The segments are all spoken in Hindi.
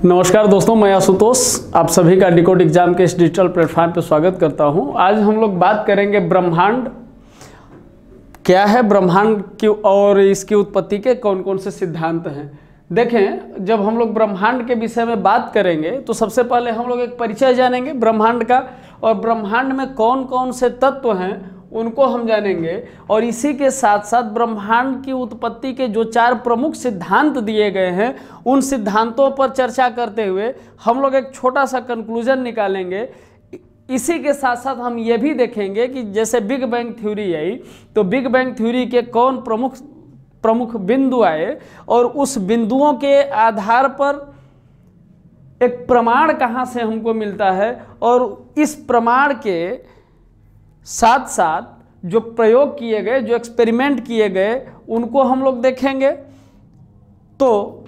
नमस्कार दोस्तों, मैं आशुतोष आप सभी का डिकोड एग्जाम के इस डिजिटल प्लेटफॉर्म पर स्वागत करता हूं। आज हम लोग बात करेंगे ब्रह्मांड क्या है, ब्रह्मांड की और इसकी उत्पत्ति के कौन कौन से सिद्धांत हैं। देखें, जब हम लोग ब्रह्मांड के विषय में बात करेंगे तो सबसे पहले हम लोग एक परिचय जानेंगे ब्रह्मांड का, और ब्रह्मांड में कौन कौन से तत्व हैं उनको हम जानेंगे। और इसी के साथ साथ ब्रह्मांड की उत्पत्ति के जो 4 प्रमुख सिद्धांत दिए गए हैं उन सिद्धांतों पर चर्चा करते हुए हम लोग एक छोटा सा कंक्लूजन निकालेंगे। इसी के साथ साथ हम ये भी देखेंगे कि जैसे बिग बैंग थ्योरी आई तो बिग बैंग थ्योरी के कौन प्रमुख बिंदु आए और उस बिंदुओं के आधार पर एक प्रमाण कहाँ से हमको मिलता है, और इस प्रमाण के साथ साथ जो प्रयोग किए गए, जो एक्सपेरिमेंट किए गए, उनको हम लोग देखेंगे। तो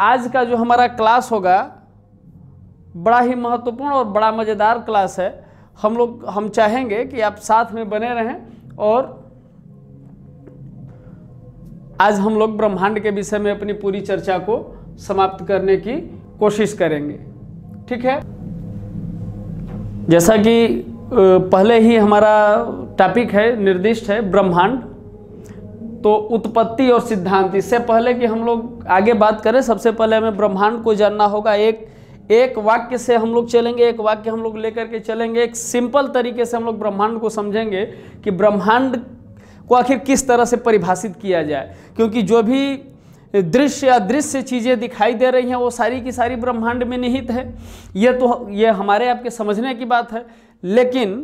आज का जो हमारा क्लास होगा बड़ा ही महत्वपूर्ण और बड़ा मज़ेदार क्लास है। हम चाहेंगे कि आप साथ में बने रहें और आज हम लोग ब्रह्मांड के विषय में अपनी पूरी चर्चा को समाप्त करने की कोशिश करेंगे। ठीक है, जैसा कि पहले ही हमारा टॉपिक है, निर्दिष्ट है ब्रह्मांड, तो उत्पत्ति और सिद्धांत। इससे पहले कि हम लोग आगे बात करें, सबसे पहले हमें ब्रह्मांड को जानना होगा। एक वाक्य से हम लोग चलेंगे, एक वाक्य हम लोग लेकर के चलेंगे। एक सिंपल तरीके से हम लोग ब्रह्मांड को समझेंगे कि ब्रह्मांड को आखिर किस तरह से परिभाषित किया जाए, क्योंकि जो भी दृश्य या अदृश्य चीज़ें दिखाई दे रही हैं वो सारी की सारी ब्रह्मांड में निहित है। ये हमारे आपके समझने की बात है। लेकिन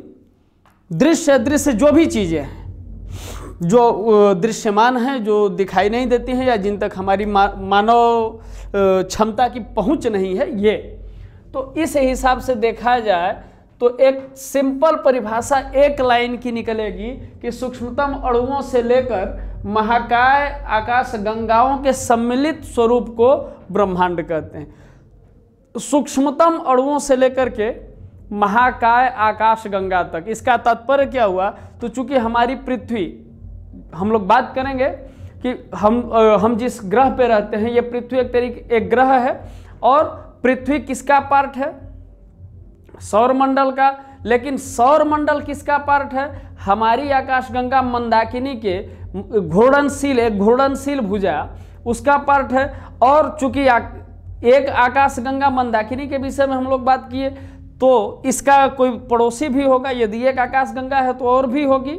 दृश्य अदृश्य जो भी चीज़ें हैं, जो दृश्यमान हैं, जो दिखाई नहीं देती हैं या जिन तक हमारी मानव क्षमता की पहुंच नहीं है, ये तो इस हिसाब से देखा जाए तो एक सिंपल परिभाषा एक लाइन की निकलेगी कि सूक्ष्मतम अणुओं से लेकर महाकाय आकाश गंगाओं के सम्मिलित स्वरूप को ब्रह्मांड कहते हैं। सूक्ष्मतम अणुओं से लेकर के महाकाय आकाश गंगा तक। इसका तात्पर्य क्या हुआ, तो चूंकि हमारी पृथ्वी, हम लोग बात करेंगे कि हम जिस ग्रह पे रहते हैं, ये पृथ्वी एक ग्रह है, और पृथ्वी किसका पार्ट है, सौरमंडल का। लेकिन सौरमंडल किसका पार्ट है, हमारी आकाशगंगा मंदाकिनी के घूर्णनशील भुजा उसका पार्ट है। और चूंकि एक आकाशगंगा मंदाकिनी के विषय में हम लोग बात किए तो इसका कोई पड़ोसी भी होगा, यदि एक आकाशगंगा है तो और भी होगी।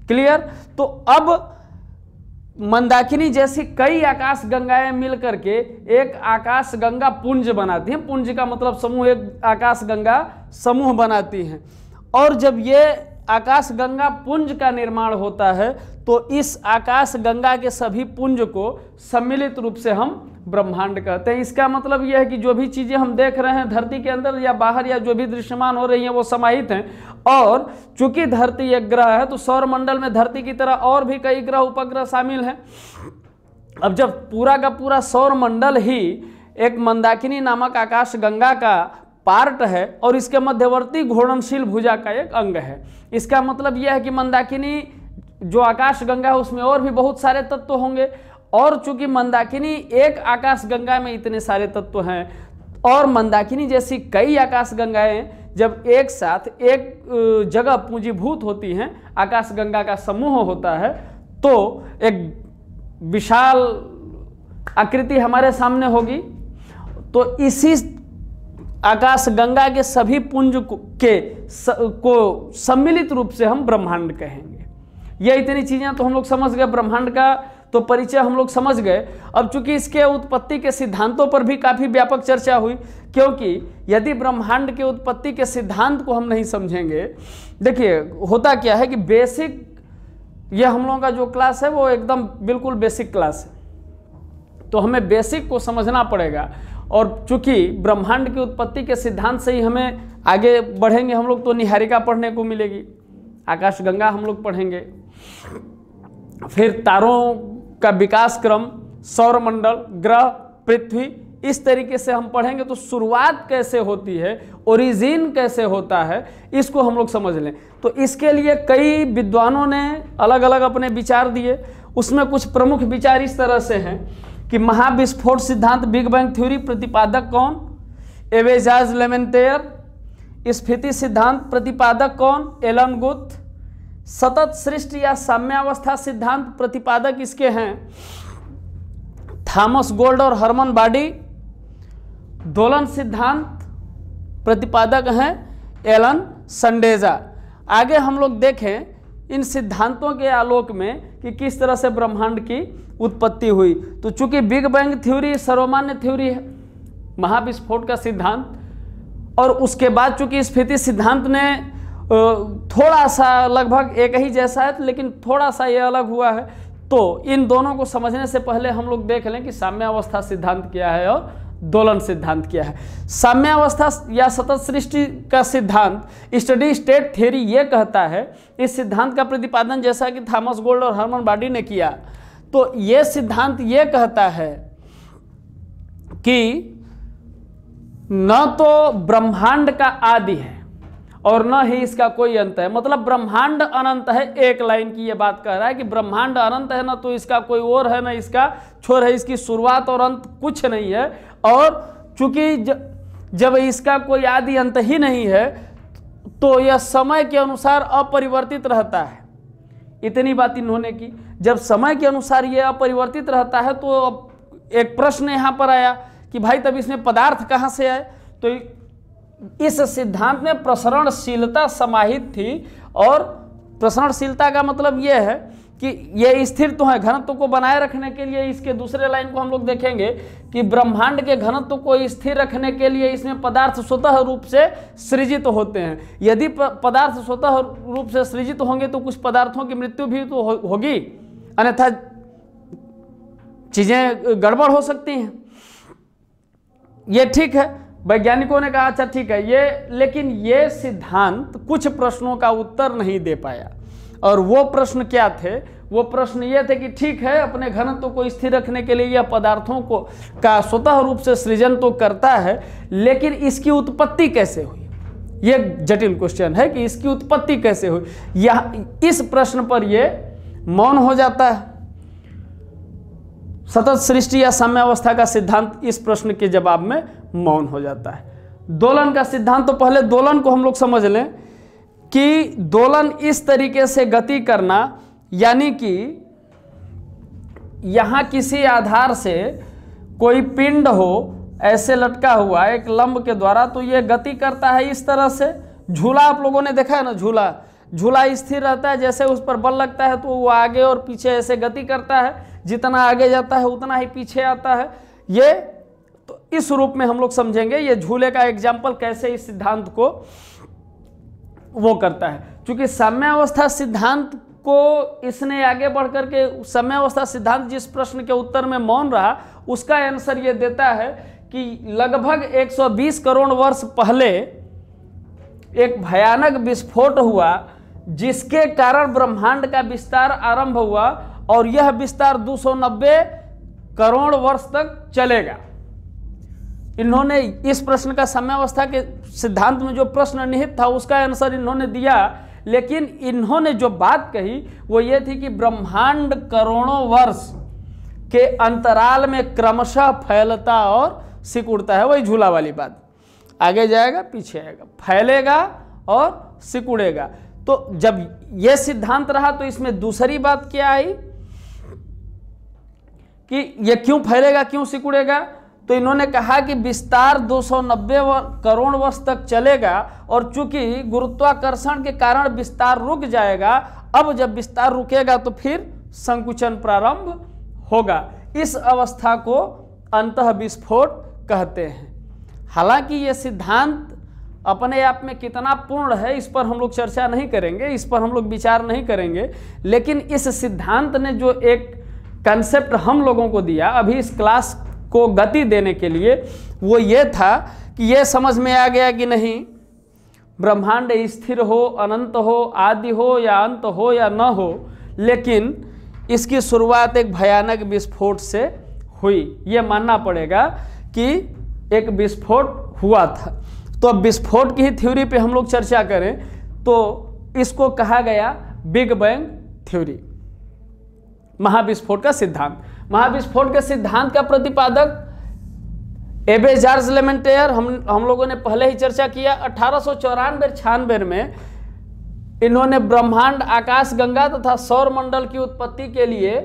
क्लियर। तो अब मंदाकिनी जैसी कई आकाश गंगाएं मिलकर के एक आकाश गंगा पुंज बनाती हैं। पुंज का मतलब समूह, एक आकाश गंगा समूह बनाती हैं। और जब ये आकाश गंगा पुंज का निर्माण होता है तो इस आकाश गंगा के सभी पुंज को सम्मिलित रूप से हम ब्रह्मांड कहते हैं। इसका मतलब यह है कि जो भी चीज़ें हम देख रहे हैं धरती के अंदर या बाहर, या जो भी दृश्यमान हो रही हैं, वो समाहित हैं। और चूंकि धरती एक ग्रह है तो सौरमंडल में धरती की तरह और भी कई ग्रह उपग्रह शामिल हैं। अब जब पूरा का पूरा सौरमंडल ही एक मंदाकिनी नामक आकाश गंगा का पार्ट है और इसके मध्यवर्ती घूर्णनशील भुजा का एक अंग है, इसका मतलब यह है कि मंदाकिनी जो आकाश गंगा है उसमें और भी बहुत सारे तत्व होंगे। और चूंकि मंदाकिनी एक आकाश गंगा में इतने सारे तत्व हैं, और मंदाकिनी जैसी कई आकाश गंगाएं जब एक साथ एक जगह पूंजीभूत होती हैं, आकाश गंगा का समूह होता है, तो एक विशाल आकृति हमारे सामने होगी। तो इसी आकाश गंगा के सभी पुंज को सम्मिलित रूप से हम ब्रह्मांड कहेंगे। ये इतनी चीजें तो हम लोग समझ गए, ब्रह्मांड का तो परिचय हम लोग समझ गए। अब चूंकि इसके उत्पत्ति के सिद्धांतों पर भी काफी व्यापक चर्चा हुई, क्योंकि यदि ब्रह्मांड के उत्पत्ति के सिद्धांत को हम नहीं समझेंगे, देखिए होता क्या है कि बेसिक, ये हम लोगों का जो क्लास है वो एकदम बिल्कुल बेसिक क्लास है, तो हमें बेसिक को समझना पड़ेगा। और चूंकि ब्रह्मांड की उत्पत्ति के सिद्धांत से ही हमें आगे बढ़ेंगे हम लोग, तो निहारिका पढ़ने को मिलेगी, आकाशगंगा हम लोग पढ़ेंगे, फिर तारों का विकास क्रम, सौरमंडल, ग्रह, पृथ्वी, इस तरीके से हम पढ़ेंगे। तो शुरुआत कैसे होती है, ओरिजिन कैसे होता है, इसको हम लोग समझ लें। तो इसके लिए कई विद्वानों ने अलग अलग अपने विचार दिए। उसमें कुछ प्रमुख विचार इस तरह से हैं कि महाविस्फोट सिद्धांत बिग बैंग थ्योरी प्रतिपादक कौन? एवेजाज लेमेंटेयर। स्फीति सिद्धांत प्रतिपादक कौन? Elon Guth. सतत सृष्टि या साम्यावस्था सिद्धांत प्रतिपादक इसके हैं थॉमस गोल्ड और हरमन बाडी। दोलन सिद्धांत प्रतिपादक हैं एलन संडेजा। आगे हम लोग देखें इन सिद्धांतों के आलोक में कि किस तरह से ब्रह्मांड की उत्पत्ति हुई। तो चूंकि बिग बैंग थ्योरी सर्वमान्य थ्योरी है, महाविस्फोट का सिद्धांत, और उसके बाद चूंकि स्फीति सिद्धांत ने थोड़ा सा लगभग एक ही जैसा है लेकिन थोड़ा सा ये अलग हुआ है, तो इन दोनों को समझने से पहले हम लोग देख लें कि साम्यावस्था सिद्धांत क्या है और दोलन सिद्धांत क्या है। साम्यावस्था या सतत सृष्टि का सिद्धांत स्टडी स्टेट थ्योरी ये कहता है, इस सिद्धांत का प्रतिपादन जैसा कि थॉमस गोल्ड और हरमन बाडी ने किया, तो ये सिद्धांत ये कहता है कि न तो ब्रह्मांड का आदि है और न ही इसका कोई अंत है। मतलब ब्रह्मांड अनंत है, एक लाइन की ये बात कह रहा है कि ब्रह्मांड अनंत है, न तो इसका कोई और है न इसका छोर है, इसकी शुरुआत और अंत कुछ नहीं है। और चूंकि जब इसका कोई आदि अंत ही नहीं है तो यह समय के अनुसार अपरिवर्तित रहता है। इतनी बात इन्होंने की। जब समय के अनुसार यह अपरिवर्तित रहता है तो अब एक प्रश्न यहाँ पर आया कि भाई तब इसमें पदार्थ कहाँ से आए? तो इस सिद्धांत में प्रसरणशीलता समाहित थी, और प्रसरणशीलता का मतलब यह है कि ये स्थिर तो है, घनत्व को बनाए रखने के लिए। इसके दूसरे लाइन को हम लोग देखेंगे कि ब्रह्मांड के घनत्व को स्थिर रखने के लिए इसमें पदार्थ स्वतः रूप से सृजित होते हैं। यदि पदार्थ स्वतः रूप से सृजित होंगे तो कुछ पदार्थों की मृत्यु भी तो होगी, अन्यथा चीजें गड़बड़ हो सकती हैं। ये ठीक है, वैज्ञानिकों ने कहा अच्छा ठीक है ये, लेकिन ये सिद्धांत कुछ प्रश्नों का उत्तर नहीं दे पाया। और वो प्रश्न क्या थे? वो प्रश्न ये थे कि ठीक है, अपने घनत्व को स्थिर रखने के लिए यह पदार्थों को का स्वतः रूप से सृजन तो करता है, लेकिन इसकी उत्पत्ति कैसे हुई? ये जटिल क्वेश्चन है कि इसकी उत्पत्ति कैसे हुई। यह इस प्रश्न पर यह मौन हो जाता है। सतत सृष्टि या साम्यावस्था का सिद्धांत इस प्रश्न के जवाब में मौन हो जाता है। दोलन का सिद्धांत, तो पहले दोलन को हम लोग समझ लें कि दोलन इस तरीके से गति करना, यानी कि यहां किसी आधार से कोई पिंड हो ऐसे लटका हुआ एक लंब के द्वारा, तो यह गति करता है इस तरह से। झूला आप लोगों ने देखा है ना, झूला स्थिर रहता है, जैसे उस पर बल लगता है तो वो आगे और पीछे ऐसे गति करता है, जितना आगे जाता है उतना ही पीछे आता है। ये तो इस रूप में हम लोग समझेंगे ये झूले का एग्जाम्पल कैसे इस सिद्धांत को वो करता है। क्योंकि साम्यावस्था सिद्धांत को इसने आगे बढ़ करके, साम्यावस्था सिद्धांत जिस प्रश्न के उत्तर में मौन रहा उसका आंसर ये देता है कि लगभग 120 करोड़ वर्ष पहले एक भयानक विस्फोट हुआ जिसके कारण ब्रह्मांड का विस्तार आरंभ हुआ, और यह विस्तार 290 करोड़ वर्ष तक चलेगा। इन्होंने इस प्रश्न का साम्यावस्था के सिद्धांत में जो प्रश्न निहित था उसका आंसर इन्होंने दिया, लेकिन इन्होंने जो बात कही वो ये थी कि ब्रह्मांड करोड़ों वर्ष के अंतराल में क्रमशः फैलता और सिकुड़ता है। वही झूला वाली बात, आगे जाएगा पीछे आएगा, फैलेगा और सिकुड़ेगा। तो जब यह सिद्धांत रहा तो इसमें दूसरी बात क्या आई कि यह क्यों फैलेगा क्यों सिकुड़ेगा? तो इन्होंने कहा कि विस्तार 290 करोड़ वर्ष तक चलेगा, और चूंकि गुरुत्वाकर्षण के कारण विस्तार रुक जाएगा, अब जब विस्तार रुकेगा तो फिर संकुचन प्रारंभ होगा। इस अवस्था को अंतः विस्फोट कहते हैं। हालांकि यह सिद्धांत अपने आप में कितना पूर्ण है इस पर हम लोग चर्चा नहीं करेंगे, इस पर हम लोग विचार नहीं करेंगे, लेकिन इस सिद्धांत ने जो एक कंसेप्ट हम लोगों को दिया अभी इस क्लास को गति देने के लिए, वो ये था कि ये समझ में आ गया कि नहीं ब्रह्मांड स्थिर हो, अनंत हो, आदि हो या अंत हो या न हो, लेकिन इसकी शुरुआत एक भयानक विस्फोट से हुई। ये मानना पड़ेगा कि एक विस्फोट हुआ था। तो अब विस्फोट की ही थ्योरी पे हम लोग चर्चा करें तो इसको कहा गया बिग बैंग थ्योरी, महाविस्फोट का सिद्धांत। महाविस्फोट के सिद्धांत का प्रतिपादक एबे जॉर्ज लेमेंटेयर, हम लोगों ने पहले ही चर्चा किया। 1894-96 में इन्होंने ब्रह्मांड, आकाश गंगा तथा सौर मंडल की उत्पत्ति के लिए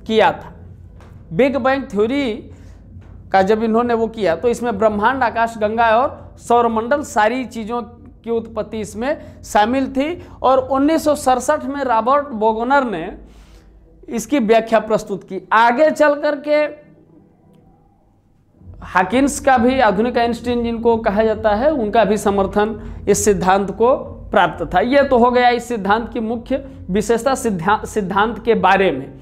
किया था। बिग बैंग थ्योरी का जब इन्होंने वो किया तो इसमें ब्रह्मांड, आकाश गंगा और सौरमंडल सारी चीज़ों की उत्पत्ति इसमें शामिल थी। और 1967 में रॉबर्ट बोगनर ने इसकी व्याख्या प्रस्तुत की। आगे चल करके हॉकिंस का भी, आधुनिक आइंस्टीन जिनको कहा जाता है, उनका भी समर्थन इस सिद्धांत को प्राप्त था। यह तो हो गया इस सिद्धांत की मुख्य विशेषता सिद्धांत के बारे में।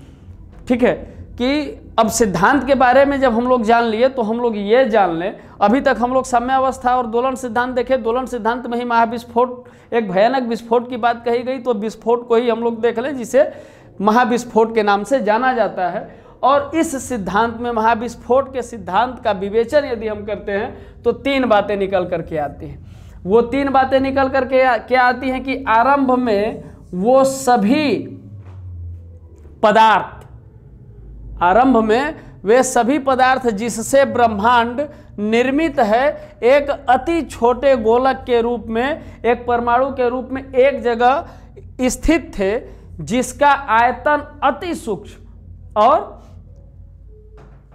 ठीक है कि अब सिद्धांत के बारे में जब हम लोग जान लिए तो हम लोग ये जान लें, अभी तक हम लोग साम्यावस्था और दोलन सिद्धांत देखे। दोलन सिद्धांत में ही महाविस्फोट, एक भयानक विस्फोट की बात कही गई, तो विस्फोट को ही हम लोग देख लें जिसे महाविस्फोट के नाम से जाना जाता है। और इस सिद्धांत में, महाविस्फोट के सिद्धांत का विवेचन यदि हम करते हैं तो 3 बातें निकल करके आती हैं। वो 3 बातें निकल करके क्या आती हैं कि आरंभ में वो सभी पदार्थ, आरंभ में वे सभी पदार्थ जिससे ब्रह्मांड निर्मित है, एक अति छोटे गोलक के रूप में, एक परमाणु के रूप में एक जगह स्थित थे, जिसका आयतन अति सूक्ष्म और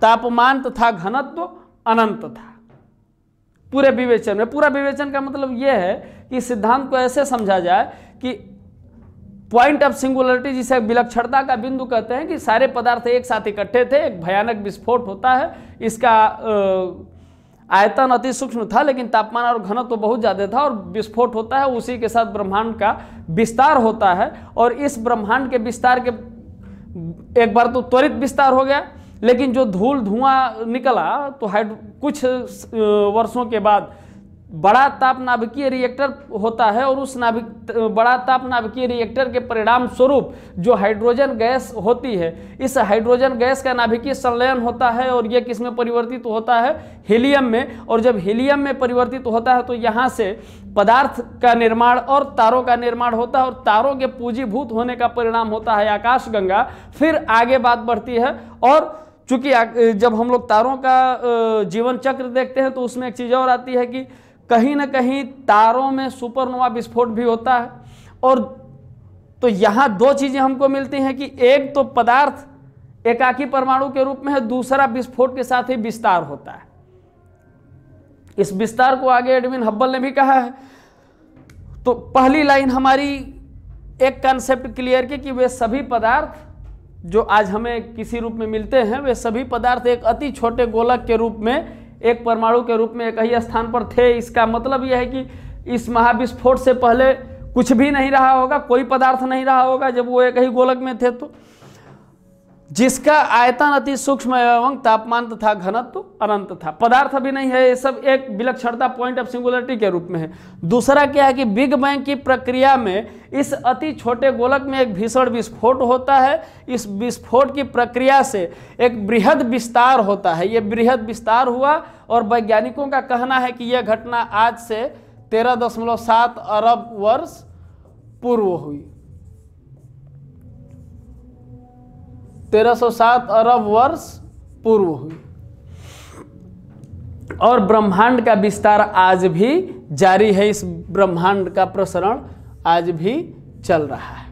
तापमान तथा घनत्व अनंत था। पूरे विवेचन में, पूरा विवेचन का मतलब यह है कि सिद्धांत को ऐसे समझा जाए कि पॉइंट ऑफ सिंगुलरिटी, जिसे विलक्षणता का बिंदु कहते हैं, कि सारे पदार्थ एक साथ इकट्ठे थे, एक भयानक विस्फोट होता है, इसका आयतन अति सूक्ष्म था लेकिन तापमान और घनत्व तो बहुत ज़्यादा था, और विस्फोट होता है, उसी के साथ ब्रह्मांड का विस्तार होता है। और इस ब्रह्मांड के विस्तार के एक बार तो त्वरित विस्तार हो गया, लेकिन जो धूल धुआं निकला तो कुछ वर्षों के बाद बड़ा ताप नाभिकीय रिएक्टर होता है, और उस बड़ा ताप नाभिकीय रिएक्टर के परिणाम स्वरूप जो हाइड्रोजन गैस होती है, इस हाइड्रोजन गैस का नाभिकीय संलयन होता है, और यह किस में परिवर्तित होता है? हीलियम में। और जब हीलियम में परिवर्तित होता है तो यहाँ से पदार्थ का निर्माण और तारों का निर्माण होता है, और तारों के पूंजीभूत होने का परिणाम होता है आकाश गंगा। फिर आगे बात बढ़ती है, और चूंकि जब हम लोग तारों का जीवन चक्र देखते हैं तो उसमें एक चीज़ और आती है कि कहीं ना कहीं तारों में सुपरनोवा विस्फोट भी होता है। और तो यहाँ 2 चीजें हमको मिलती हैं कि एक तो पदार्थ एकाकी परमाणु के रूप में है, दूसरा विस्फोट के साथ ही विस्तार होता है। इस विस्तार को आगे एडविन हब्बल ने भी कहा है। तो पहली लाइन हमारी एक कॉन्सेप्ट क्लियर की कि वे सभी पदार्थ जो आज हमें किसी रूप में मिलते हैं, वे सभी पदार्थ एक अति छोटे गोलक के रूप में, एक परमाणु के रूप में एक ही स्थान पर थे। इसका मतलब यह है कि इस महाविस्फोट से पहले कुछ भी नहीं रहा होगा, कोई पदार्थ नहीं रहा होगा जब वो एक ही गोलक में थे, तो जिसका आयतन अति सूक्ष्म एवं तापमान तथा घनत्व अनंत था। पदार्थ भी नहीं है, ये सब एक विलक्षणता, पॉइंट ऑफ सिंगुलरिटी के रूप में है। दूसरा क्या है कि बिग बैंग की प्रक्रिया में इस अति छोटे गोलक में एक भीषण विस्फोट होता है। इस विस्फोट की प्रक्रिया से एक बृहद विस्तार होता है। ये बृहद विस्तार हुआ, और वैज्ञानिकों का कहना है कि यह घटना आज से 13.7 अरब वर्ष पूर्व हुई। 1307 अरब वर्ष पूर्व हुई। और ब्रह्मांड का विस्तार आज भी जारी है, इस ब्रह्मांड का प्रसरण आज भी चल रहा है।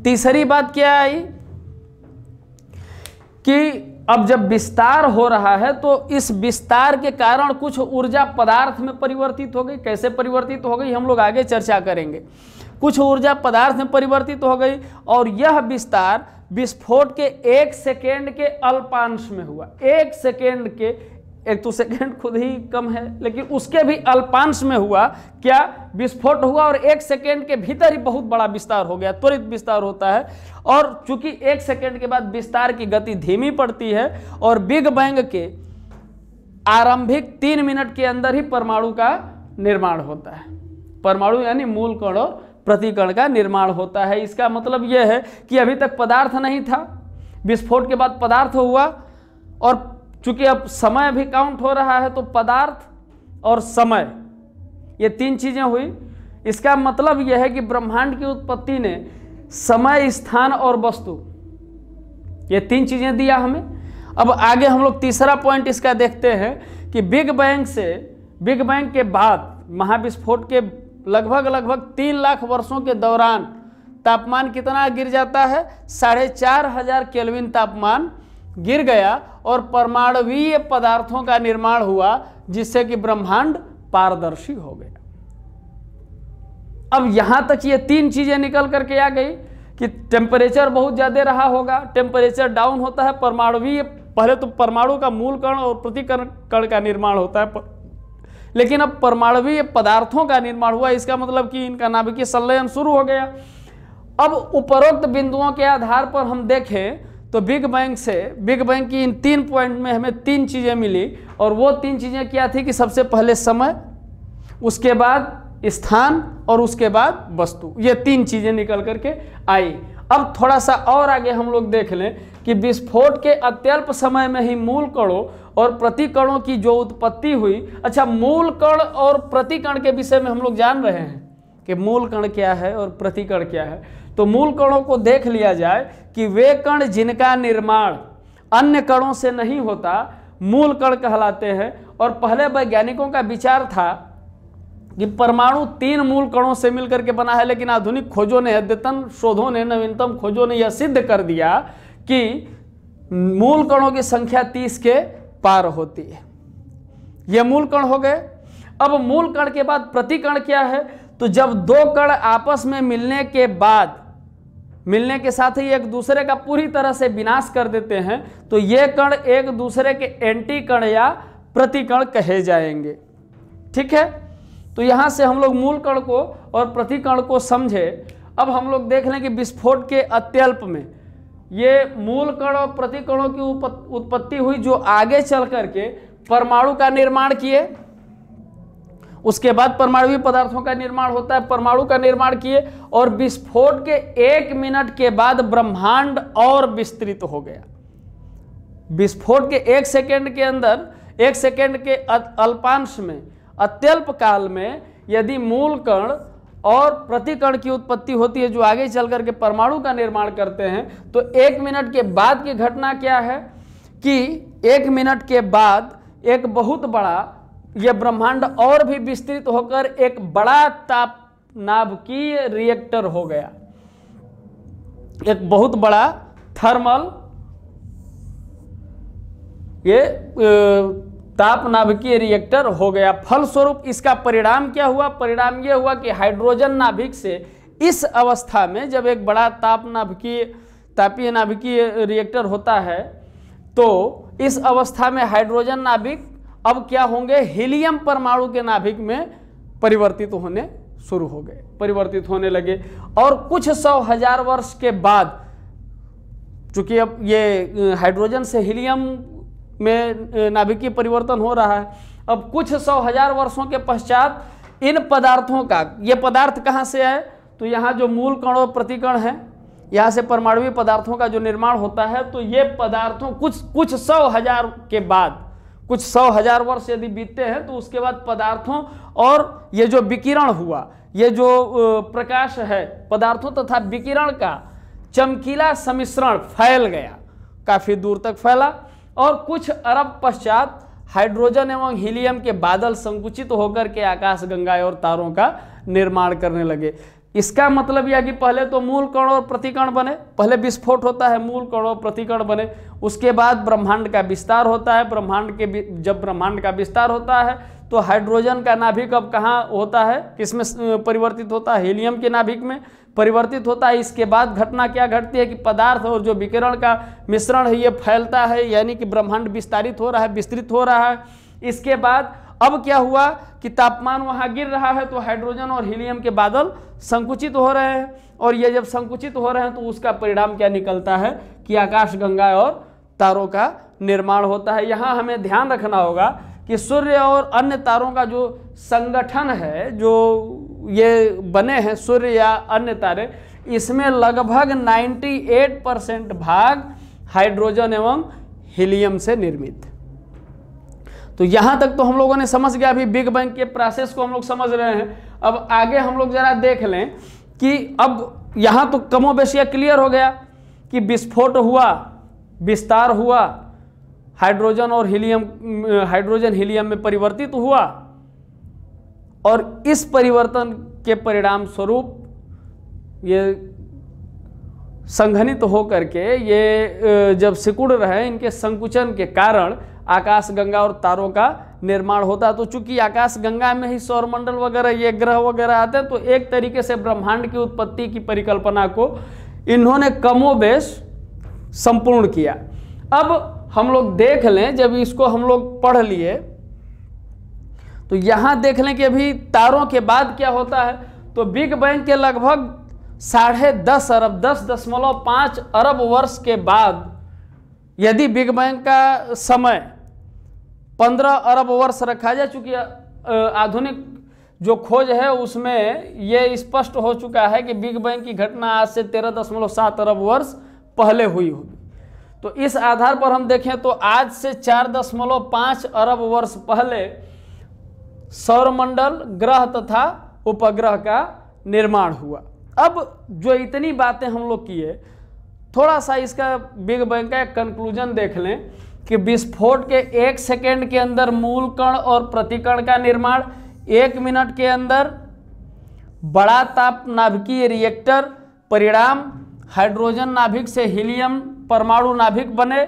तीसरी बात क्या आई कि अब जब विस्तार हो रहा है तो इस विस्तार के कारण कुछ ऊर्जा पदार्थ में परिवर्तित हो गई। कैसे परिवर्तित हो गई हम लोग आगे चर्चा करेंगे। कुछ ऊर्जा पदार्थ में परिवर्तित हो गई, और यह विस्तार विस्फोट के 1 सेकेंड के अल्पांश में हुआ। 1 सेकेंड के, एक तो सेकेंड खुद ही कम है, लेकिन उसके भी अल्पांश में हुआ। क्या विस्फोट हुआ, और 1 सेकेंड के भीतर ही बहुत बड़ा विस्तार हो गया, त्वरित विस्तार होता है। और चूंकि 1 सेकेंड के बाद विस्तार की गति धीमी पड़ती है, और बिग बैंग के आरंभिक 3 मिनट के अंदर ही परमाणु का निर्माण होता है। परमाणु यानी मूल कण और प्रतिकण का निर्माण होता है। इसका मतलब यह है कि अभी तक पदार्थ नहीं था, विस्फोट के बाद पदार्थ हुआ, और चूंकि अब समय भी काउंट हो रहा है तो पदार्थ और समय, ये 3 चीजें हुई। इसका मतलब यह है कि ब्रह्मांड की उत्पत्ति ने समय, स्थान और वस्तु, ये 3 चीजें दिया हमें। अब आगे हम लोग तीसरा पॉइंट इसका देखते हैं कि बिग बैंग के बाद महाविस्फोट के लगभग 3 लाख वर्षों के दौरान तापमान कितना गिर जाता है? 4500 केल्विन तापमान गिर गया और परमाणुवीय पदार्थों का निर्माण हुआ, जिससे कि ब्रह्मांड पारदर्शी हो गया। अब यहां तक ये 3 चीजें निकल करके आ गई कि टेम्परेचर बहुत ज्यादा रहा होगा, टेम्परेचर डाउन होता है, परमाणुवीय, पहले तो परमाणु का मूल कण और प्रतिकण कण का निर्माण होता है, लेकिन अब परमाणुवीय पदार्थों का निर्माण हुआ, इसका मतलब कि इनका नाभिकीय संलयन शुरू हो गया। अब उपरोक्त बिंदुओं के आधार पर हम देखें तो बिग बैंग की इन 3 पॉइंट में हमें 3 चीजें मिली, और वो 3 चीजें क्या थी कि सबसे पहले समय, उसके बाद स्थान और उसके बाद वस्तु, ये 3 चीजें निकल करके आई। अब थोड़ा सा और आगे हम लोग देख लें कि विस्फोट के अत्यल्प समय में ही मूल कणों और प्रतिकणों की जो उत्पत्ति हुई। अच्छा, मूल कण और प्रतिकण के विषय में हम लोग जान रहे हैं कि मूल कण क्या है और प्रतिकण क्या है। तो मूल कणों को देख लिया जाए कि वे कण जिनका निर्माण अन्य कणों से नहीं होता मूल कण कहलाते हैं। और पहले वैज्ञानिकों का विचार था कि परमाणु 3 मूल कणों से मिलकर के बना है, लेकिन आधुनिक खोजों ने, अद्यतन शोधों ने, नवीनतम खोजों ने यह सिद्ध कर दिया कि मूल कणों की संख्या 30 के पार होती है। ये मूल कण हो गए। अब मूल कण के बाद प्रतिकण क्या है? तो जब 2 कण आपस में मिलने के साथ ही एक दूसरे का पूरी तरह से विनाश कर देते हैं, तो ये कण एक दूसरे के एंटी कण या प्रतिकण कहे जाएंगे। ठीक है, तो यहां से हम लोग मूल कण को और प्रतिकण को समझे। अब हम लोग देख लें कि विस्फोट के अत्यल्प में ये मूल कण और प्रतिकणों की उत्पत्ति हुई, जो आगे चल करके परमाणु का निर्माण किए। उसके बाद परमाणुवीय पदार्थों का निर्माण होता है, परमाणु का निर्माण किए, और विस्फोट के 1 मिनट के बाद ब्रह्मांड और विस्तृत हो गया। विस्फोट के 1 सेकेंड के अंदर, 1 सेकेंड के अल्पांश में, अत्यल्प काल में यदि मूल कण और प्रतिकण की उत्पत्ति होती है, जो आगे चल करके परमाणु का निर्माण करते हैं, तो 1 मिनट के बाद की घटना क्या है कि 1 मिनट के बाद एक बहुत बड़ा, यह ब्रह्मांड और भी विस्तृत होकर एक बड़ा ताप नाभिकीय रिएक्टर हो गया, एक बहुत बड़ा थर्मल ताप नाभिकीय रिएक्टर हो गया। फलस्वरूप इसका परिणाम क्या हुआ? परिणाम यह हुआ कि हाइड्रोजन नाभिक से इस अवस्था में, जब एक बड़ा तापीय नाभिकीय रिएक्टर होता है, तो इस अवस्था में हाइड्रोजन नाभिक अब क्या होंगे? हीलियम परमाणु के नाभिक में परिवर्तित होने लगे। और कुछ 100,000 वर्ष के बाद, चूंकि अब ये हाइड्रोजन से हीलियम में नाभिकीय परिवर्तन हो रहा है, अब कुछ 100,000 वर्षों के पश्चात इन पदार्थों का, ये पदार्थ कहाँ से आए? तो यहाँ जो मूल कण और प्रतिकण है, यहाँ से परमाणुवीय पदार्थों का जो निर्माण होता है, तो ये पदार्थों कुछ 100,000 के बाद, कुछ 100,000 वर्ष यदि बीतते हैं, तो उसके बाद पदार्थों और ये जो विकिरण हुआ, ये जो प्रकाश है पदार्थों तथा विकिरण का चमकीला सम्मिश्रण फैल गया, काफी दूर तक फैला, और कुछ अरब पश्चात हाइड्रोजन एवं हीलियम के बादल संकुचित होकर के आकाशगंगा और तारों का निर्माण करने लगे। इसका मतलब यह कि पहले तो मूल कण और प्रतिकण बने, पहले विस्फोट होता है, मूल कण और प्रतिकण बने, उसके बाद ब्रह्मांड का विस्तार होता है। जब ब्रह्मांड का विस्तार होता है तो हाइड्रोजन का नाभिक अब कहाँ होता है, किसमें परिवर्तित होता है? हीलियम के नाभिक में परिवर्तित होता है। इसके बाद घटना क्या घटती है कि पदार्थ और जो विकिरण का मिश्रण है ये फैलता है, यानी कि ब्रह्मांड विस्तारित हो रहा है, विस्तृत हो रहा है। इसके बाद अब क्या हुआ कि तापमान वहां गिर रहा है, तो हाइड्रोजन और हीलियम के बादल संकुचित हो रहे हैं, और ये जब संकुचित हो रहे हैं तो उसका परिणाम क्या निकलता है कि आकाशगंगा और तारों का निर्माण होता है। यहाँ हमें ध्यान रखना होगा कि सूर्य और अन्य तारों का जो संगठन है, जो ये बने हैं सूर्य या अन्य तारे, इसमें लगभग 98% भाग हाइड्रोजन एवं हीलियम से निर्मित। तो यहां तक तो हम लोगों ने समझ गया, अभी बिग बैंग के प्रोसेस को हम लोग समझ रहे हैं। अब आगे हम लोग जरा देख लें कि अब यहां तो कमोबेश क्लियर हो गया कि विस्फोट हुआ, विस्तार हुआ, हाइड्रोजन और हाइड्रोजन हीलियम में परिवर्तित हुआ, और इस परिवर्तन के परिणाम स्वरूप ये संघनित होकर के ये जब सिकुड़ रहे, इनके संकुचन के कारण आकाशगंगा और तारों का निर्माण होता है। तो चूंकि आकाशगंगा में ही सौरमंडल वगैरह ये ग्रह वगैरह आते हैं, तो एक तरीके से ब्रह्मांड की उत्पत्ति की परिकल्पना को इन्होंने कमोबेश संपूर्ण किया। अब हम लोग देख लें, जब इसको हम लोग पढ़ लिए तो यहां देख लें कि अभी तारों के बाद क्या होता है। तो बिग बैंग के लगभग 10.5 अरब 10.5 अरब वर्ष के बाद, यदि बिग बैंग का समय 15 अरब वर्ष रखा जाए, चूंकि आधुनिक जो खोज है उसमें यह स्पष्ट हो चुका है कि बिग बैंग की घटना आज से 13.7 अरब वर्ष पहले हुई होगी। तो इस आधार पर हम देखें तो आज से 4.5 अरब वर्ष पहले सौरमंडल, ग्रह तथा उपग्रह का निर्माण हुआ। अब जो इतनी बातें हम लोग किए, थोड़ा सा इसका बिग बैंग का एक कंक्लूजन देख लें कि विस्फोट के 1 सेकेंड के अंदर मूल कण और प्रतिकण का निर्माण, 1 मिनट के अंदर बड़ा ताप नाभिकीय रिएक्टर, परिणाम हाइड्रोजन नाभिक से हीलियम परमाणु नाभिक बने।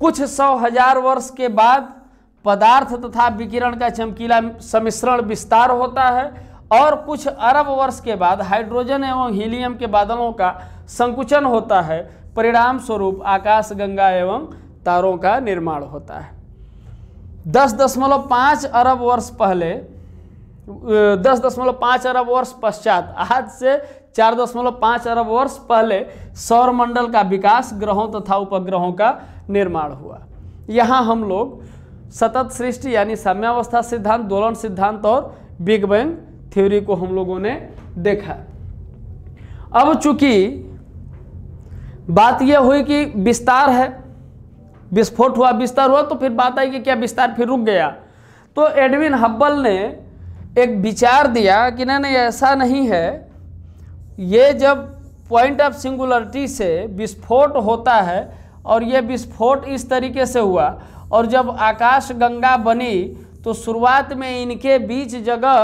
कुछ 100,000 वर्ष के बाद पदार्थ तथा विकिरण का चमकीला सम्मिश्रण विस्तार होता है, और कुछ अरब वर्ष के बाद हाइड्रोजन एवं हीलियम के बादलों का संकुचन होता है। परिणाम स्वरूप आकाशगंगा एवं तारों का निर्माण होता है। 10.5 अरब वर्ष पहले, 10.5 अरब वर्ष पश्चात, आज से 4.5 अरब वर्ष पहले सौरमंडल का विकास, ग्रहों तथा उपग्रहों का निर्माण हुआ। यहाँ हम लोग सतत सृष्टि यानी साम्यावस्था सिद्धांत, दोलन सिद्धांत और बिग बैंग थ्योरी को हम लोगों ने देखा। अब चूंकि बात यह हुई कि विस्तार है, विस्फोट हुआ, विस्तार हुआ, तो फिर बात आई कि क्या विस्तार फिर रुक गया। तो एडविन हब्बल ने एक विचार दिया कि नहीं, ऐसा नहीं है। ये जब पॉइंट ऑफ सिंगुलरिटी से विस्फोट होता है, और ये विस्फोट इस तरीके से हुआ, और जब आकाशगंगा बनी तो शुरुआत में इनके बीच जगह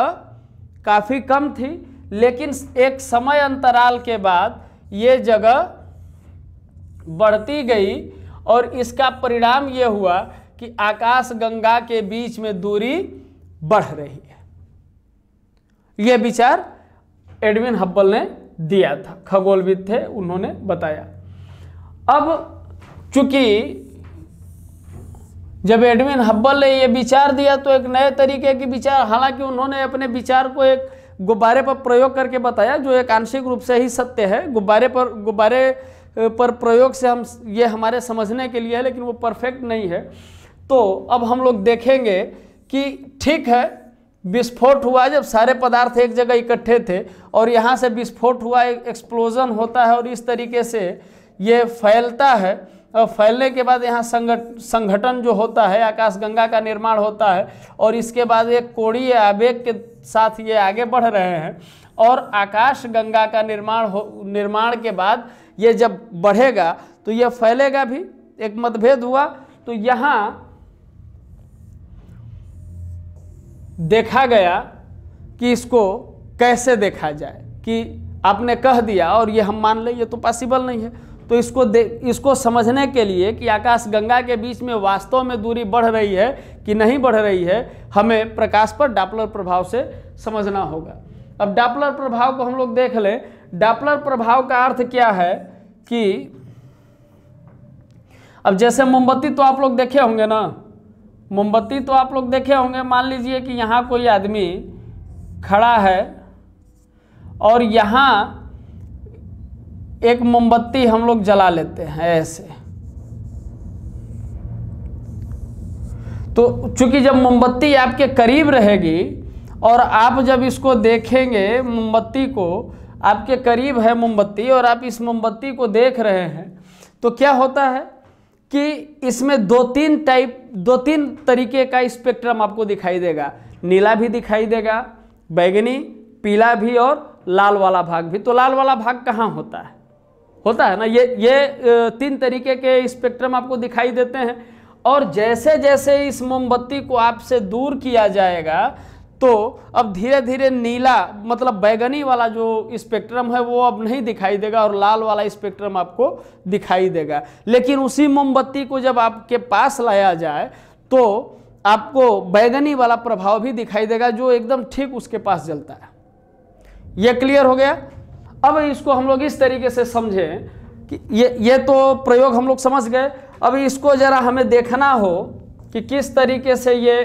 काफ़ी कम थी, लेकिन एक समय अंतराल के बाद ये जगह बढ़ती गई, और इसका परिणाम ये हुआ कि आकाशगंगा के बीच में दूरी बढ़ रही है। यह विचार एडविन हब्बल ने दिया था, खगोलविद थे, उन्होंने बताया। अब चूंकि जब एडविन हब्बल ने ये विचार दिया तो एक नए तरीके की विचार, हालांकि उन्होंने अपने विचार को एक गुब्बारे पर प्रयोग करके बताया, जो एक आंशिक रूप से ही सत्य है। गुब्बारे पर प्रयोग से हम ये हमारे समझने के लिए है, लेकिन वो परफेक्ट नहीं है। तो अब हम लोग देखेंगे कि ठीक है, विस्फोट हुआ जब सारे पदार्थ एक जगह इकट्ठे थे, और यहाँ से विस्फोट हुआ, एक एक्सप्लोजन होता है, और इस तरीके से ये फैलता है, और फैलने के बाद यहाँ संघटन जो होता है, आकाशगंगा का निर्माण होता है, और इसके बाद एक कोणीय आवेग के साथ ये आगे बढ़ रहे हैं। और आकाशगंगा का निर्माण के बाद ये जब बढ़ेगा तो ये फैलेगा भी। एक मतभेद हुआ, तो यहाँ देखा गया कि इसको कैसे देखा जाए, कि आपने कह दिया और ये हम मान लें, ये तो पॉसिबल नहीं है। तो इसको समझने के लिए कि आकाशगंगा के बीच में वास्तव में दूरी बढ़ रही है कि नहीं बढ़ रही है, हमें प्रकाश पर डॉपलर प्रभाव से समझना होगा। अब डॉपलर प्रभाव को हम लोग देख लें। डॉपलर प्रभाव का अर्थ क्या है कि अब जैसे मोमबत्ती तो आप लोग देखे होंगे ना, मोमबत्ती तो आप लोग देखे होंगे। मान लीजिए कि यहाँ कोई आदमी खड़ा है और यहाँ एक मोमबत्ती हम लोग जला लेते हैं ऐसे। तो चूंकि जब मोमबत्ती आपके करीब रहेगी और आप जब इसको देखेंगे, मोमबत्ती को, आपके करीब है मोमबत्ती और आप इस मोमबत्ती को देख रहे हैं, तो क्या होता है कि इसमें दो तीन तरीके का स्पेक्ट्रम आपको दिखाई देगा। नीला भी दिखाई देगा, बैगनी, पीला भी और लाल वाला भाग भी। तो लाल वाला भाग कहाँ होता है? होता है ना। ये 3 तरीके के स्पेक्ट्रम आपको दिखाई देते हैं। और जैसे जैसे इस मोमबत्ती को आपसे दूर किया जाएगा तो अब धीरे धीरे नीला मतलब बैगनी वाला जो स्पेक्ट्रम है वो अब नहीं दिखाई देगा और लाल वाला स्पेक्ट्रम आपको दिखाई देगा। लेकिन उसी मोमबत्ती को जब आपके पास लाया जाए तो आपको बैगनी वाला प्रभाव भी दिखाई देगा जो एकदम ठीक उसके पास जलता है। ये क्लियर हो गया। अब इसको हम लोग इस तरीके से समझें कि ये तो प्रयोग हम लोग समझ गए। अब इसको जरा हमें देखना हो कि किस तरीके से ये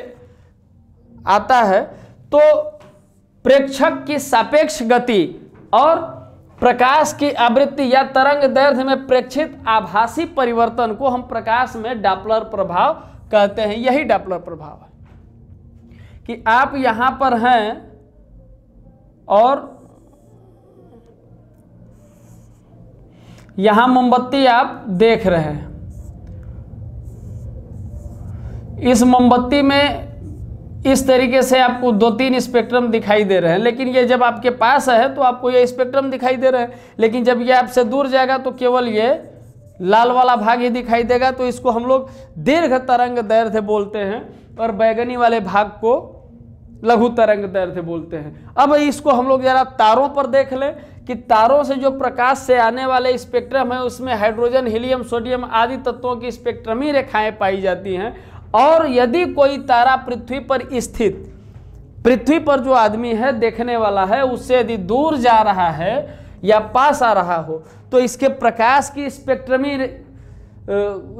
आता है। तो प्रेक्षक की सापेक्ष गति और प्रकाश की आवृत्ति या तरंग दैर्घ्य में प्रेक्षित आभासी परिवर्तन को हम प्रकाश में डॉपलर प्रभाव कहते हैं। यही डॉपलर प्रभाव है कि आप यहां पर हैं और यहां मोमबत्ती आप देख रहे हैं। इस मोमबत्ती में इस तरीके से आपको 2-3 स्पेक्ट्रम दिखाई दे रहे हैं, लेकिन ये जब आपके पास है तो आपको ये स्पेक्ट्रम दिखाई दे रहे हैं। लेकिन जब ये आपसे दूर जाएगा तो केवल ये लाल वाला भाग ही दिखाई देगा। तो इसको हम लोग दीर्घ तरंग दैर्घ्य बोलते हैं और बैगनी वाले भाग को लघु तरंग दैर्घ्य बोलते हैं। अब इसको हम लोग जरा तारों पर देख लें कि तारों से जो प्रकाश से आने वाले स्पेक्ट्रम है उसमें हाइड्रोजन, हीलियम, सोडियम आदि तत्वों की स्पेक्ट्रमी रेखाएं पाई जाती हैं। और यदि कोई तारा पृथ्वी पर स्थित, पृथ्वी पर जो आदमी है देखने वाला है उससे यदि दूर जा रहा है या पास आ रहा हो तो इसके प्रकाश की स्पेक्ट्रमी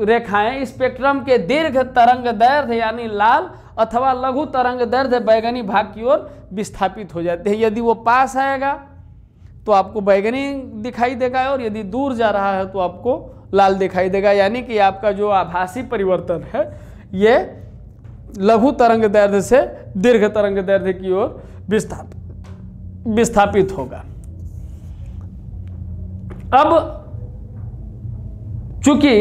रेखाएं स्पेक्ट्रम के दीर्घ तरंग दैर्घ्य यानी लाल अथवा लघु तरंग दैर्घ्य बैगनी भाग की ओर विस्थापित हो जाते हैं। यदि वो पास आएगा तो आपको बैगनी दिखाई देगा और यदि दूर जा रहा है तो आपको लाल दिखाई देगा। यानी कि आपका जो आभासी परिवर्तन है ये लघु तरंग दैर्घ्य से दीर्घ तरंग दैर्घ्य की ओर विस्थापित होगा। अब चूंकि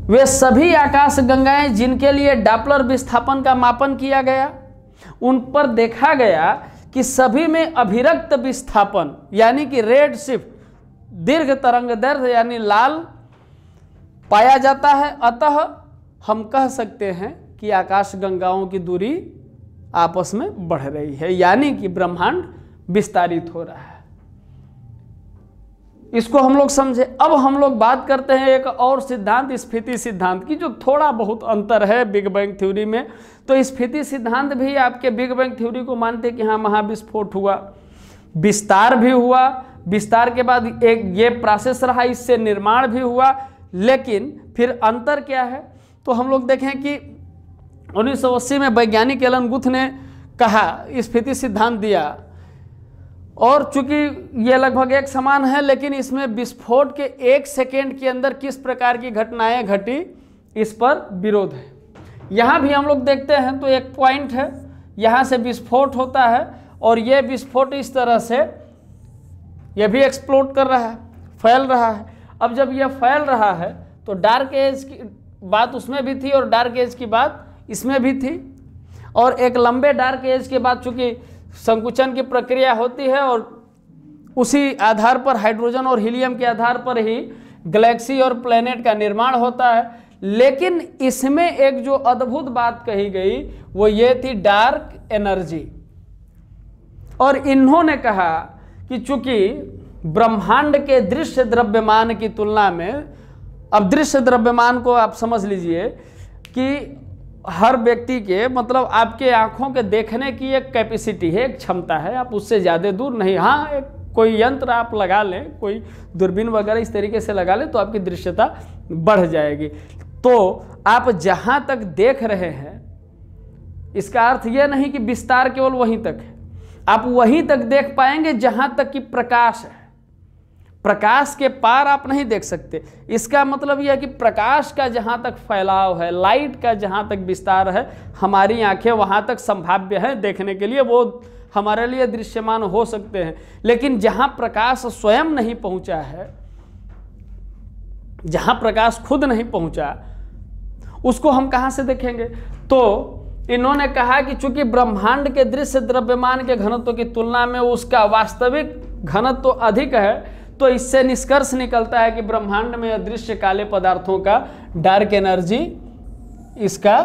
वे सभी आकाश गंगाएं जिनके लिए डॉपलर विस्थापन का मापन किया गया उन पर देखा गया कि सभी में अभिरक्त विस्थापन यानी कि रेड शिफ्ट दीर्घ तरंग दैर्घ्य यानी लाल पाया जाता है। अतः हम कह सकते हैं कि आकाश गंगाओं की दूरी आपस में बढ़ रही है यानी कि ब्रह्मांड विस्तारित हो रहा है। इसको हम लोग समझे। अब हम लोग बात करते हैं एक और सिद्धांत, स्फीति सिद्धांत की, जो थोड़ा बहुत अंतर है बिग बैंग थ्योरी में। तो स्फीति सिद्धांत भी आपके बिग बैंग थ्योरी को मानते हैं कि हाँ महाविस्फोट हुआ, विस्तार भी हुआ, विस्तार के बाद एक ये प्रोसेस रहा, इससे निर्माण भी हुआ। लेकिन फिर अंतर क्या है तो हम लोग देखें कि 1980 में वैज्ञानिक एलन गुथ ने कहा, स्फीति सिद्धांत दिया और चूंकि ये लगभग एक समान है लेकिन इसमें विस्फोट के 1 सेकेंड के अंदर किस प्रकार की घटनाएं घटी इस पर विरोध है। यहाँ भी हम लोग देखते हैं तो एक पॉइंट है, यहाँ से विस्फोट होता है और ये विस्फोट इस तरह से ये भी एक्सप्लोड कर रहा है, फैल रहा है। अब जब ये फैल रहा है तो डार्क एज की बात उसमें भी थी और डार्क एज की बात इसमें भी थी। और एक लंबे डार्क एज के बाद चूंकि संकुचन की प्रक्रिया होती है और उसी आधार पर हाइड्रोजन और हीलियम के आधार पर ही गैलेक्सी और प्लेनेट का निर्माण होता है। लेकिन इसमें एक जो अद्भुत बात कही गई वो ये थी डार्क एनर्जी। और इन्होंने कहा कि चूंकि ब्रह्मांड के दृश्य द्रव्यमान की तुलना में, अब दृश्य द्रव्यमान को आप समझ लीजिए कि हर व्यक्ति के मतलब आपके आंखों के देखने की एक कैपेसिटी है, एक क्षमता है, आप उससे ज़्यादा दूर नहीं। हाँ, एक कोई यंत्र आप लगा लें, कोई दूरबीन वगैरह इस तरीके से लगा लें तो आपकी दृश्यता बढ़ जाएगी। तो आप जहाँ तक देख रहे हैं इसका अर्थ यह नहीं कि विस्तार केवल वहीं तक है, आप वहीं तक देख पाएंगे जहाँ तक कि प्रकाश है। प्रकाश के पार आप नहीं देख सकते। इसका मतलब यह है कि प्रकाश का जहाँ तक फैलाव है, लाइट का जहाँ तक विस्तार है, हमारी आंखें वहाँ तक संभाव्य है देखने के लिए, वो हमारे लिए दृश्यमान हो सकते हैं। लेकिन जहाँ प्रकाश स्वयं नहीं पहुँचा है, जहाँ प्रकाश खुद नहीं पहुँचा, उसको हम कहाँ से देखेंगे? तो इन्होंने कहा कि चूंकि ब्रह्मांड के दृश्य द्रव्यमान के घनत्व की तुलना में उसका वास्तविक घनत्व अधिक है, तो तो इससे निष्कर्ष निकलता है कि ब्रह्मांड में अदृश्य काले पदार्थों का डार्क एनर्जी इसका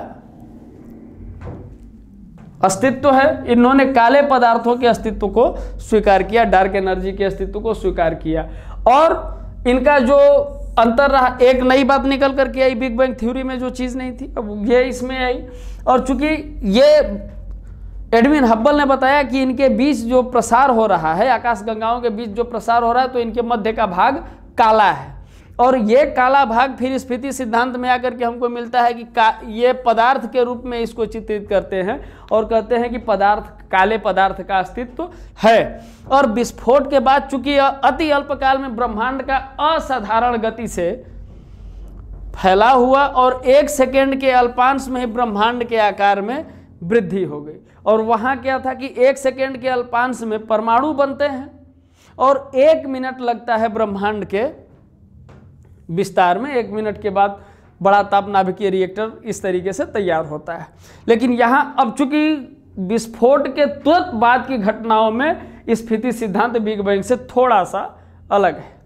अस्तित्व है। इन्होंने काले पदार्थों के अस्तित्व को स्वीकार किया, डार्क एनर्जी के अस्तित्व को स्वीकार किया। और इनका जो अंतर रहा, एक नई बात निकल करके आई बिग बैंग थ्योरी में जो चीज़ नहीं थी, अब ये इसमें आई। और चूंकि ये एडविन हब्बल ने बताया कि इनके बीच जो प्रसार हो रहा है, आकाश गंगाओं के बीच जो प्रसार हो रहा है, तो इनके मध्य का भाग काला है। और ये काला भाग फिर स्फीति सिद्धांत में आकर के हमको मिलता है कि ये पदार्थ के रूप में इसको चित्रित करते हैं और कहते हैं कि काले पदार्थ का अस्तित्व है। और विस्फोट के बाद चूंकि अति अल्पकाल में ब्रह्मांड का असाधारण गति से फैला हुआ और 1 सेकेंड के अल्पांश में ही ब्रह्मांड के आकार में वृद्धि हो गई। और वहाँ क्या था कि 1 सेकेंड के अल्पांश में परमाणु बनते हैं और 1 मिनट लगता है ब्रह्मांड के विस्तार में। 1 मिनट के बाद बड़ा ताप नाभिकीय रिएक्टर इस तरीके से तैयार होता है। लेकिन यहाँ अब चूंकि विस्फोट के तुरंत बाद की घटनाओं में स्फीति सिद्धांत बिग बैंग से थोड़ा सा अलग है।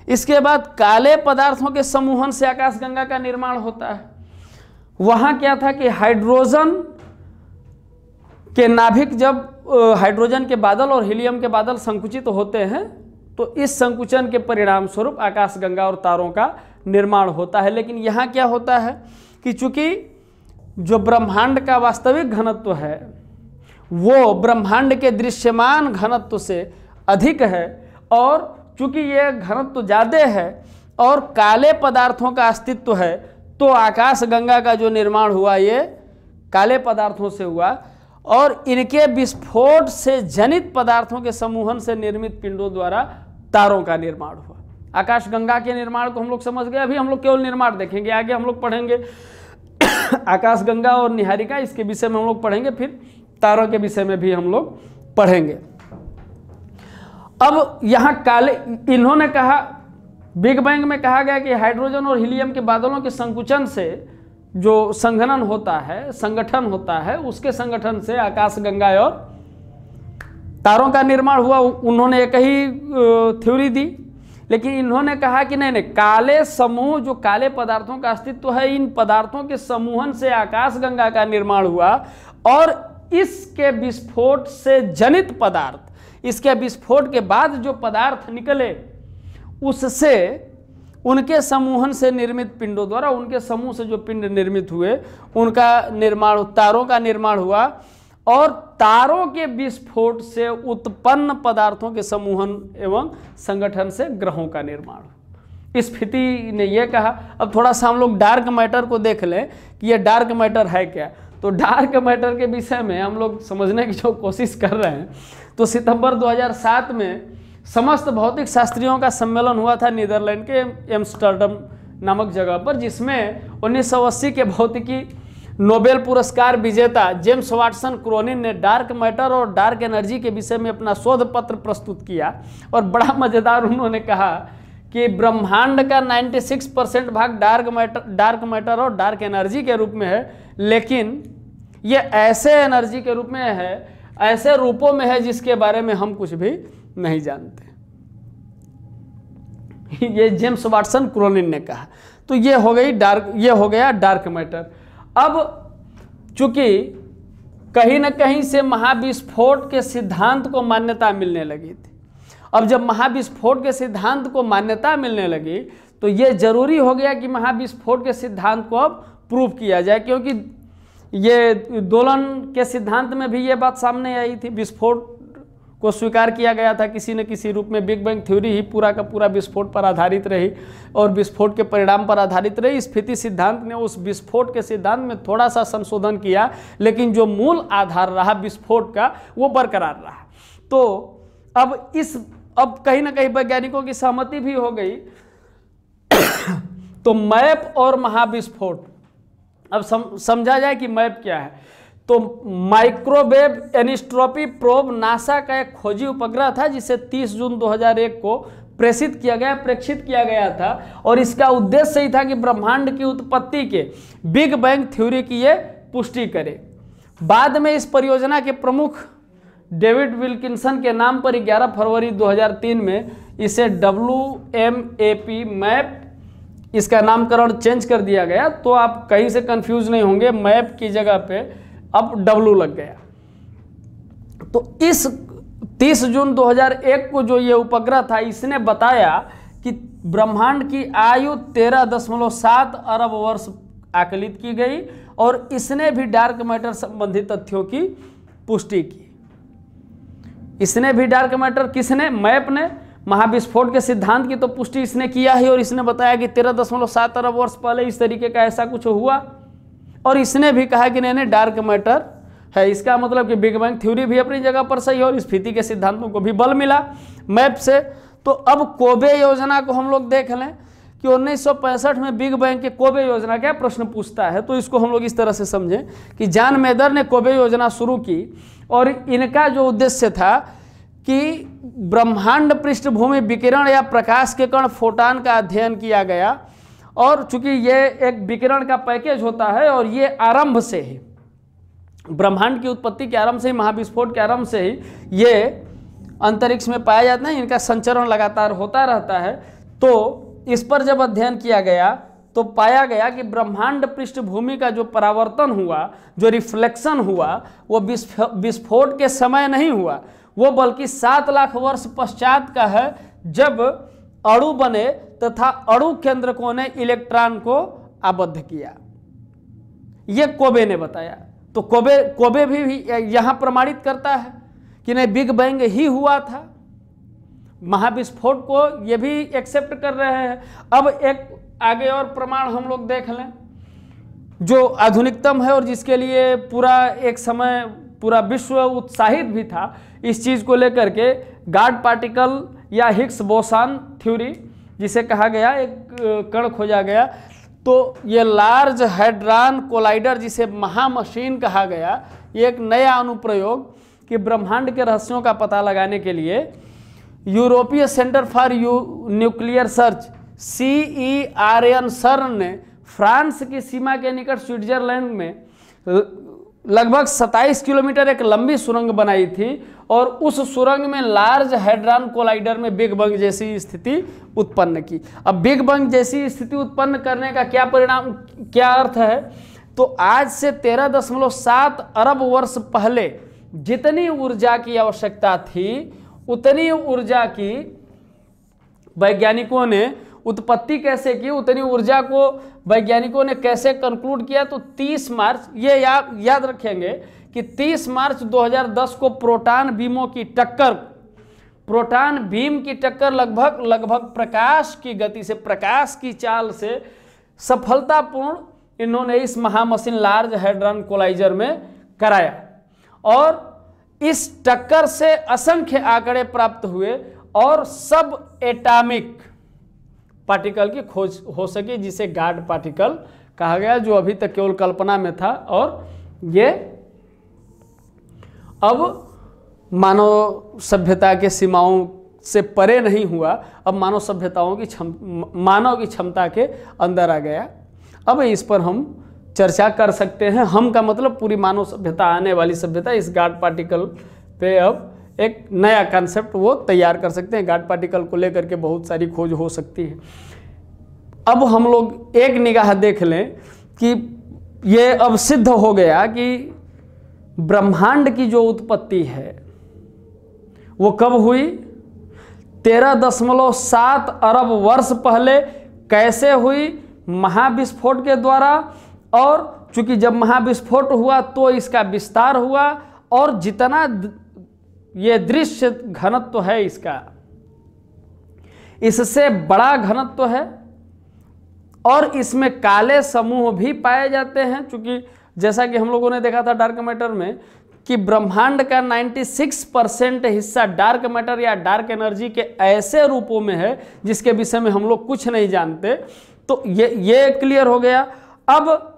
इसके बाद काले पदार्थों के समूहन से आकाशगंगा का निर्माण होता है। वहाँ क्या था कि हाइड्रोजन के नाभिक, जब हाइड्रोजन के बादल और हीलियम के बादल संकुचित होते हैं तो इस संकुचन के परिणाम स्वरूप आकाशगंगा और तारों का निर्माण होता है। लेकिन यहाँ क्या होता है कि चूंकि जो ब्रह्मांड का वास्तविक घनत्व है वो ब्रह्मांड के दृश्यमान घनत्व से अधिक है, और चूंकि ये घनत्व ज़्यादा है और काले पदार्थों का अस्तित्व है, तो आकाशगंगा का जो निर्माण हुआ ये काले पदार्थों से हुआ। और इनके विस्फोट से जनित पदार्थों के समूहन से निर्मित पिंडों द्वारा तारों का निर्माण हुआ। आकाशगंगा के निर्माण को हम लोग समझ गए। अभी हम लोग केवल निर्माण देखेंगे, आगे हम लोग पढ़ेंगे आकाशगंगा और निहारिका, इसके विषय में हम लोग पढ़ेंगे, फिर तारों के विषय में भी हम लोग पढ़ेंगे। अब यहाँ काले, इन्होंने कहा, बिग बैंग में कहा गया कि हाइड्रोजन और हीलियम के बादलों के संकुचन से जो संघनन होता है, संगठन होता है, उसके संगठन से आकाशगंगा और तारों का निर्माण हुआ। उन्होंने एक ही थ्योरी दी। लेकिन इन्होंने कहा कि नहीं, काले समूह, जो काले पदार्थों का अस्तित्व है, इन पदार्थों के समूहन से आकाशगंगा का निर्माण हुआ। और इसके विस्फोट से जनित पदार्थ, इसके विस्फोट के बाद जो पदार्थ निकले, उससे उनके समूहन से निर्मित पिंडों द्वारा, उनके समूह से जो पिंड निर्मित हुए, उनका निर्माण, तारों का निर्माण हुआ। और तारों के विस्फोट से उत्पन्न पदार्थों के समूहन एवं संगठन से ग्रहों का निर्माण हुआ। स्फीति ने यह कहा। अब थोड़ा सा हम लोग डार्क मैटर को देख लें कि यह डार्क मैटर है क्या। तो डार्क मैटर के विषय में हम लोग समझने की जो कोशिश कर रहे हैं, तो सितंबर 2007 में समस्त भौतिक शास्त्रियों का सम्मेलन हुआ था नीदरलैंड के एम्स्टर्डम नामक जगह पर, जिसमें 1980 के भौतिकी नोबेल पुरस्कार विजेता जेम्स वाटसन क्रोनिन ने डार्क मैटर और डार्क एनर्जी के विषय में अपना शोध पत्र प्रस्तुत किया। और बड़ा मज़ेदार, उन्होंने कहा कि ब्रह्मांड का 96% भाग डार्क मैटर और डार्क एनर्जी के रूप में है, लेकिन ये ऐसे एनर्जी के रूप में है, ऐसे रूपों में है जिसके बारे में हम कुछ भी नहीं जानते। ये जेम्स वाटसन क्रोनिन ने कहा। तो ये हो गया डार्क मैटर। अब चूंकि कहीं ना कहीं से महाविस्फोट के सिद्धांत को मान्यता मिलने लगी थी, अब जब महाविस्फोट के सिद्धांत को मान्यता मिलने लगी तो ये जरूरी हो गया कि महाविस्फोट के सिद्धांत को अब प्रूव किया जाए, क्योंकि ये दोलन के सिद्धांत में भी ये बात सामने आई थी। विस्फोट को स्वीकार किया गया था किसी न किसी रूप में। बिग बैंग थ्योरी ही पूरा का पूरा विस्फोट पर आधारित रही और विस्फोट के परिणाम पर आधारित रही। स्फीति सिद्धांत ने उस विस्फोट के सिद्धांत में थोड़ा सा संशोधन किया, लेकिन जो मूल आधार रहा विस्फोट का वो बरकरार रहा। तो अब कहीं ना कहीं वैज्ञानिकों की सहमति भी हो गई। तो मैप और महाविस्फोट, अब समझा जाए कि मैप क्या है। तो माइक्रोवेव एनिस्ट्रोपी प्रोब नासा का एक खोजी उपग्रह था, जिसे 30 जून 2001 को प्रेषित किया गया था। और इसका उद्देश्य ही था कि ब्रह्मांड की उत्पत्ति के बिग बैंग थ्योरी की ये पुष्टि करे। बाद में इस परियोजना के प्रमुख डेविड विल्किंसन के नाम पर 11 फरवरी 2003 में इसे WMAP मैप, इसका नामकरण चेंज कर दिया गया। तो आप कहीं से कंफ्यूज नहीं होंगे, मैप की जगह पे अब W लग गया। तो इस 30 जून 2001 को जो ये उपग्रह था, इसने बताया कि ब्रह्मांड की आयु 13.7 अरब वर्ष आकलित की गई और इसने भी डार्क मैटर संबंधी तथ्यों की पुष्टि की। इसने भी डार्क मैटर, किसने? मैप ने महाविस्फोट के सिद्धांत की तो पुष्टि इसने किया है और इसने बताया कि 13.7 अरब वर्ष पहले इस तरीके का ऐसा कुछ हुआ। और इसने भी कहा कि नहीं डार्क मैटर है। इसका मतलब कि बिग बैंग थ्योरी भी अपनी जगह पर सही और स्फीति के सिद्धांतों को भी बल मिला मैप से। तो अब कोबे योजना को हम लोग देख लें कि 1965 में बिग बैंग के कोबे योजना क्या प्रश्न पूछता है। तो इसको हम लोग इस तरह से समझें कि जॉन मैदर ने कोबे योजना शुरू की और इनका जो उद्देश्य था कि ब्रह्मांड पृष्ठभूमि विकिरण या प्रकाश के कण फोटॉन का अध्ययन किया गया। और चूंकि ये एक विकिरण का पैकेज होता है और ये आरंभ से ही, ब्रह्मांड की उत्पत्ति के आरंभ से ही, महाविस्फोट के आरंभ से ही ये अंतरिक्ष में पाया जाता है, इनका संचरण लगातार होता रहता है। तो इस पर जब अध्ययन किया गया तो पाया गया कि ब्रह्मांड पृष्ठभूमि का जो परावर्तन हुआ, जो रिफ्लेक्शन हुआ, वो विस्फोट के समय नहीं हुआ, वो बल्कि 7 लाख वर्ष पश्चात का है, जब अणु बने तथा अणु केंद्रकों ने इलेक्ट्रॉन को आबद्ध किया। ये कोबे ने बताया। तो कोबे भी यहां प्रमाणित करता है कि नहीं बिग बैंग ही हुआ था। महाविस्फोट को ये भी एक्सेप्ट कर रहे हैं। अब एक आगे और प्रमाण हम लोग देख लें जो आधुनिकतम है और जिसके लिए पूरा एक समय पूरा विश्व उत्साहित भी था इस चीज को लेकर के, गॉड पार्टिकल या हिग्स बोसान थ्योरी जिसे कहा गया, एक कण खोजा गया। तो ये लार्ज हैड्रॉन कोलाइडर जिसे महामशीन कहा गया, ये एक नया अनुप्रयोग कि ब्रह्मांड के रहस्यों का पता लगाने के लिए यूरोपीय centre for nuclear search CERN ने फ्रांस की सीमा के निकट स्विट्जरलैंड में लगभग 27 किलोमीटर एक लंबी सुरंग बनाई थी और उस सुरंग में लार्ज हैड्रॉन कोलाइडर में बिग बैंग जैसी स्थिति उत्पन्न की। अब बिग बैंग जैसी स्थिति उत्पन्न करने का क्या परिणाम, क्या अर्थ है? तो आज से 13.7 अरब वर्ष पहले जितनी ऊर्जा की आवश्यकता थी उतनी ऊर्जा की वैज्ञानिकों ने उत्पत्ति कैसे की, उतनी ऊर्जा को वैज्ञानिकों ने कैसे कंक्लूड किया। तो 30 मार्च, ये याद रखेंगे कि 30 मार्च 2010 को प्रोटॉन बीमों की टक्कर, प्रोटॉन बीम की टक्कर लगभग प्रकाश की गति से, प्रकाश की चाल से सफलतापूर्ण इन्होंने इस महामशीन लार्ज हैड्रॉन कोलाइडर में कराया। और इस टक्कर से असंख्य आंकड़े प्राप्त हुए और सब एटॉमिक पार्टिकल की खोज हो सकी, जिसे गॉड पार्टिकल कहा गया, जो अभी तक केवल कल्पना में था। और ये अब मानव सभ्यता के सीमाओं से परे नहीं हुआ, अब मानव सभ्यताओं की मानव की क्षमता के अंदर आ गया। अब इस पर हम चर्चा कर सकते हैं। हम का मतलब पूरी मानव सभ्यता, आने वाली सभ्यता, इस गॉड पार्टिकल पे अब एक नया कॉन्सेप्ट वो तैयार कर सकते हैं। गॉड पार्टिकल को लेकर के बहुत सारी खोज हो सकती है। अब हम लोग एक निगाह देख लें कि ये अब सिद्ध हो गया कि ब्रह्मांड की जो उत्पत्ति है वो कब हुई? 13.7 अरब वर्ष पहले। कैसे हुई? महाविस्फोट के द्वारा। और चूंकि जब महाविस्फोट हुआ तो इसका विस्तार हुआ और जितना ये दृश्य घनत्व है इसका, इससे बड़ा घनत्व है और इसमें काले समूह भी पाए जाते हैं। चूंकि जैसा कि हम लोगों ने देखा था डार्क मैटर में कि ब्रह्मांड का 96% हिस्सा डार्क मैटर या डार्क एनर्जी के ऐसे रूपों में है जिसके विषय में हम लोग कुछ नहीं जानते। तो ये क्लियर हो गया। अब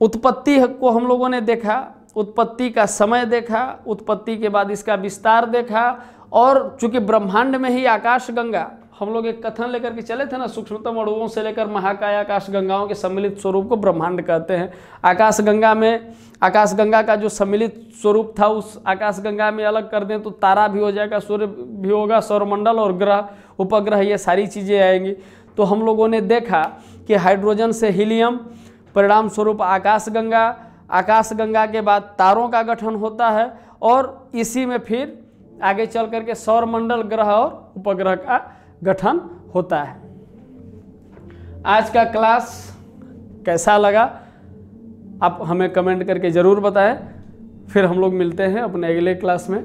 उत्पत्ति को हम लोगों ने देखा, उत्पत्ति का समय देखा, उत्पत्ति के बाद इसका विस्तार देखा। और चूंकि ब्रह्मांड में ही आकाशगंगा हम लोग एक कथन लेकर के चले थे ना, सूक्ष्मतम अणुओं से लेकर महाकाय आकाश गंगाओं के सम्मिलित स्वरूप को ब्रह्मांड कहते हैं। आकाशगंगा का जो सम्मिलित स्वरूप था, उस आकाशगंगा में अलग कर दें तो तारा भी हो जाएगा, सूर्य भी होगा, सौरमंडल और ग्रह उपग्रह ये सारी चीज़ें आएंगी। तो हम लोगों ने देखा कि हाइड्रोजन से हीलियम, परिणाम स्वरूप आकाशगंगा के बाद तारों का गठन होता है, और इसी में फिर आगे चल करके सौरमंडल, ग्रह और उपग्रह का गठन होता है। आज का क्लास कैसा लगा आप हमें कमेंट करके ज़रूर बताएं। फिर हम लोग मिलते हैं अपने अगले क्लास में।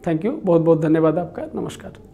थैंक यू, बहुत बहुत धन्यवाद आपका। नमस्कार।